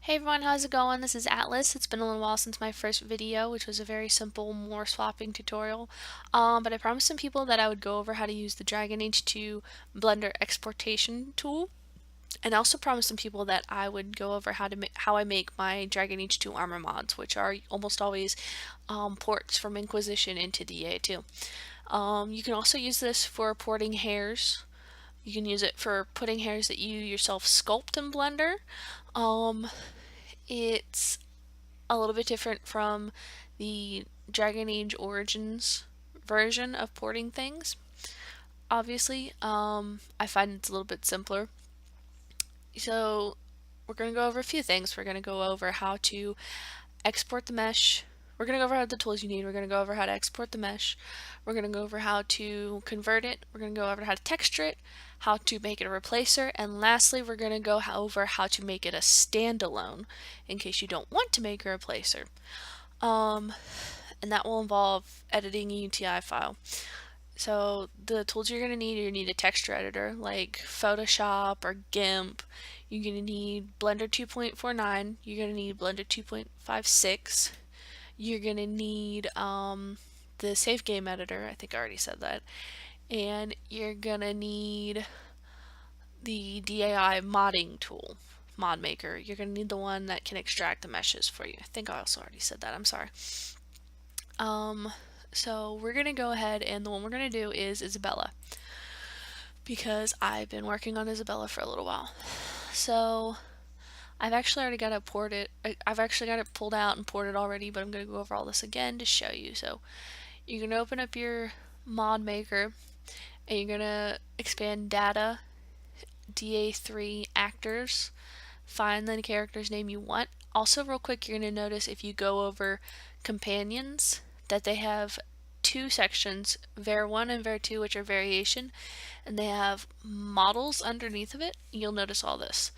Hey everyone, how's it going? This is Atlas. It's been a little while since my first video, which was a very simple Moore swapping tutorial. But I promised some people that I would go over how to use the Dragon Age 2 Blender exportation tool. And I also promised some people that I would go over how I make my Dragon Age 2 armor mods, which are almost always ports from Inquisition into DA2. You can also use this for porting hairs. You can use it for putting hairs that you yourself sculpt in Blender. Um, it's a little bit different from the Dragon Age Origins version of porting things. Obviously, I find it's a little bit simpler. So we're going to go over a few things. We're going to go over how to export the mesh. We're going to go over the tools you need. We're going to go over how to export the mesh. We're going to go over how to convert it. We're going to go over how to texture it, how to make it a replacer, and lastly, we're going to go over how to make it a standalone in case you don't want to make a replacer. And that will involve editing a UTI file. So the tools you're going to need a texture editor like Photoshop or GIMP. You're going to need Blender 2.49. You're going to need Blender 2.56. You're going to need the save game editor. I think I already said that. And you're going to need the DAI modding tool, mod maker. You're going to need the one that can extract the meshes for you. I think I also already said that. I'm sorry. So we're going to go ahead, and the one we're going to do is Isabella, because I've been working on Isabella for a little while. So I've actually already got it ported. I've actually got it pulled out and ported already, but I'm going to go over all this again to show you. So you're going to open up your mod maker, and you're going to expand data, DA3 actors, find the character's name you want. Also, real quick, you're going to notice if you go over companions that they have two sections, var1 and var2, which are variation, and they have models underneath of it. You'll notice all this.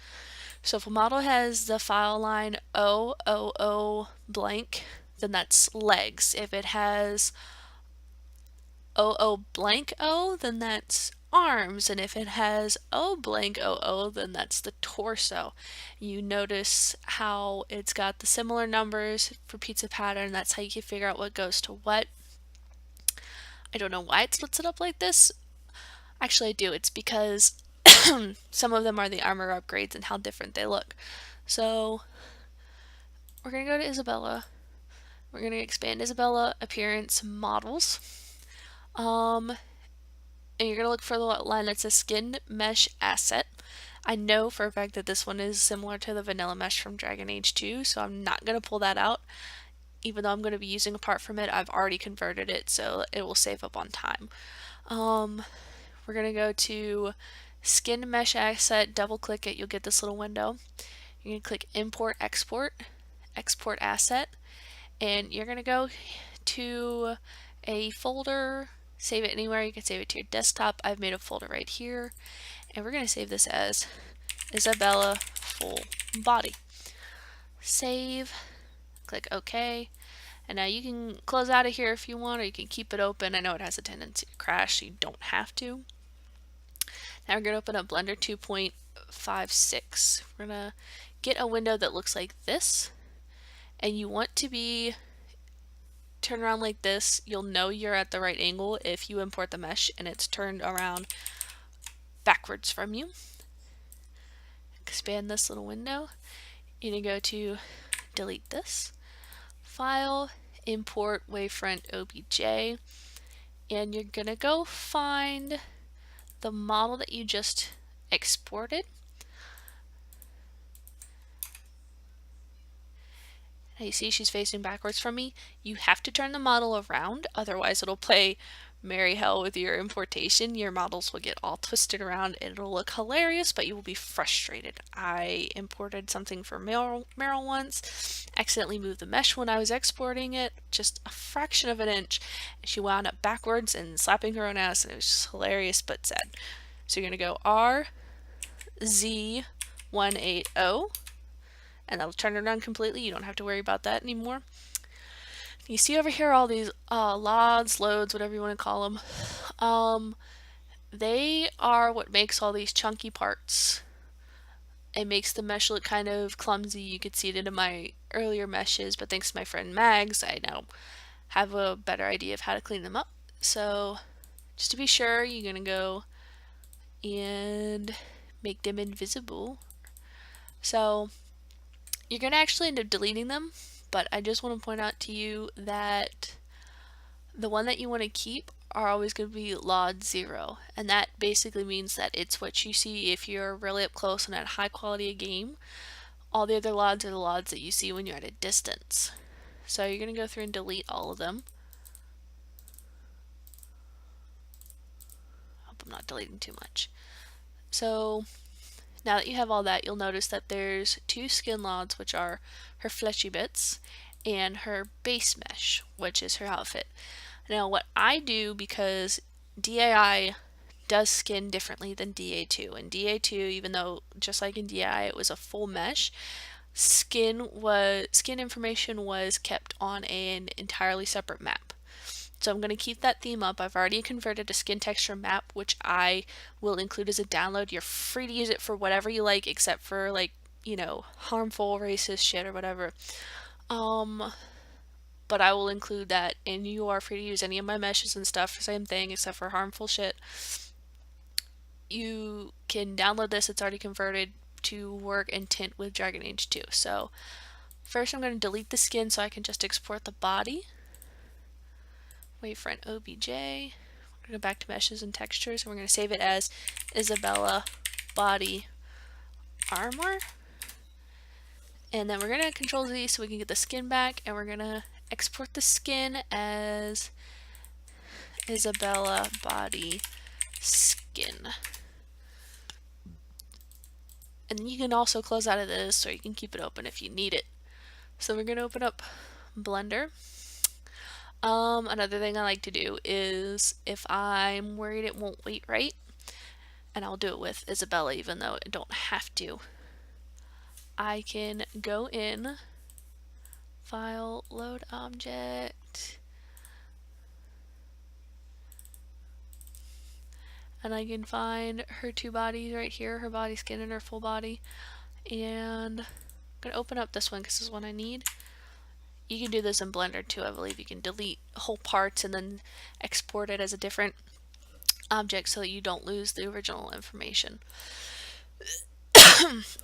So if a model has the file line O blank, then that's legs. If it has OO blank O, then that's arms, and if it has O blank OO, then that's the torso. You notice how it's got the similar numbers for pizza pattern. That's how you can figure out what goes to what. I don't know why it splits it up like this. Actually, I do. It's because some of them are the armor upgrades and how different they look. So we're going to go to Isabella. We're going to expand Isabella appearance models. And you're going to look for the line that says skin mesh asset. I know for a fact that this one is similar to the vanilla mesh from Dragon Age 2, so I'm not going to pull that out. Even though I'm going to be using a part from it, I've already converted it, so it will save up on time. We're going to go to skin mesh asset, double click it, you'll get this little window. You're going to click import export, export asset, and you're going to go to a folder, save it anywhere. You can save it to your desktop. I've made a folder right here, and we're going to save this as Isabella full body. Save, click OK, and now you can close out of here if you want, or you can keep it open. I know it has a tendency to crash, so you don't have to. Now we're going to open up Blender 2.56. We're going to get a window that looks like this, and you want to be turned around like this. You'll know you're at the right angle if you import the mesh and it's turned around backwards from you. Expand this little window. You're going to go to delete this, file, import wavefront OBJ, and you're going to go find the model that you just exported. Now you see she's facing backwards from me. You have to turn the model around, otherwise it'll play merry hell with your importation. Your models will get all twisted around and it'll look hilarious, but you will be frustrated. I imported something for Meryl once, accidentally moved the mesh when I was exporting it, just a fraction of an inch, and she wound up backwards and slapping her own ass, and it was just hilarious but sad. So you're going to go RZ180, and that'll turn it around completely. You don't have to worry about that anymore. You see over here all these loads, whatever you want to call them. They are what makes all these chunky parts it makes the mesh look kind of clumsy. You could see it in my earlier meshes, but thanks to my friend Mags, I now have a better idea of how to clean them up. So just to be sure, you're gonna go and make them invisible. So you're gonna actually end up deleting them, but I just want to point out to you that the one that you want to keep are always going to be LOD 0, and that basically means that it's what you see if you're really up close and at high quality a game. All the other LODs are the LODs that you see when you're at a distance. So you're going to go through and delete all of them. Hope I'm not deleting too much. So now that you have all that, you'll notice that there's two skin LODs, which are her fleshy bits, and her base mesh, which is her outfit. Now what I do, because DAI does skin differently than DA2, and DA2, even though just like in DAI it was a full mesh, skin information was kept on an entirely separate map. So I'm going to keep that theme up. I've already converted a skin texture map, which I will include as a download. You're free to use it for whatever you like, except for like, you know, harmful racist shit or whatever. But I will include that, and you are free to use any of my meshes and stuff, same thing, except for harmful shit. You can download this, it's already converted to work and tint with Dragon Age 2. So first I'm going to delete the skin so I can just export the body. Wait for an OBJ. We're going to go back to meshes and textures, and we're going to save it as Isabella body armor. And then we're going to Control Z so we can get the skin back, and we're going to export the skin as Isabella body skin. And then you can also close out of this, or you can keep it open if you need it. So we're going to open up Blender. Another thing I like to do is if I'm worried it won't wait right, and I'll do it with Isabella even though I don't have to, I can go in, File, Load Object, and I can find her two bodies right here, her body skin and her full body, and I'm going to open up this one because this is one I need. You can do this in Blender too, I believe. You can delete whole parts and then export it as a different object so that you don't lose the original information.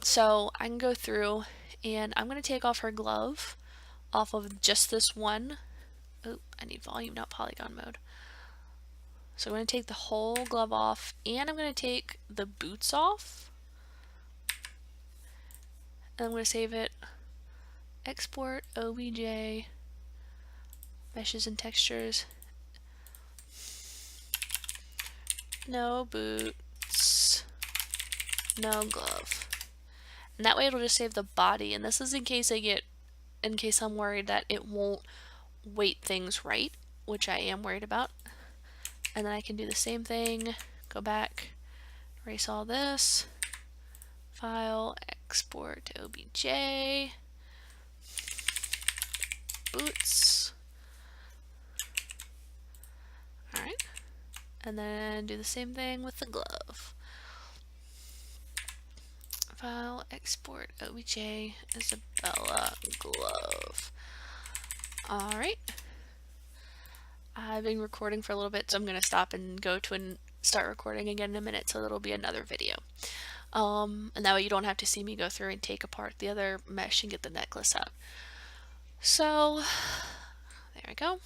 So I can go through and I'm going to take off her glove off of just this one. Oh, I need volume, not polygon mode. So I'm going to take the whole glove off, and I'm going to take the boots off. And I'm going to save it. Export OBJ meshes and textures. No boots, no glove. And that way it'll just save the body. And this is in case I'm worried that it won't weight things right, which I am worried about. And then I can do the same thing, go back, erase all this, file, export to OBJ, boots. Alright, and then do the same thing with the glove. File, export, OBJ, Isabella, glove. Alright. I've been recording for a little bit, so I'm going to stop and go to and start recording again in a minute, so it'll be another video. And that way you don't have to see me go through and take apart the other mesh and get the necklace out. So, there we go.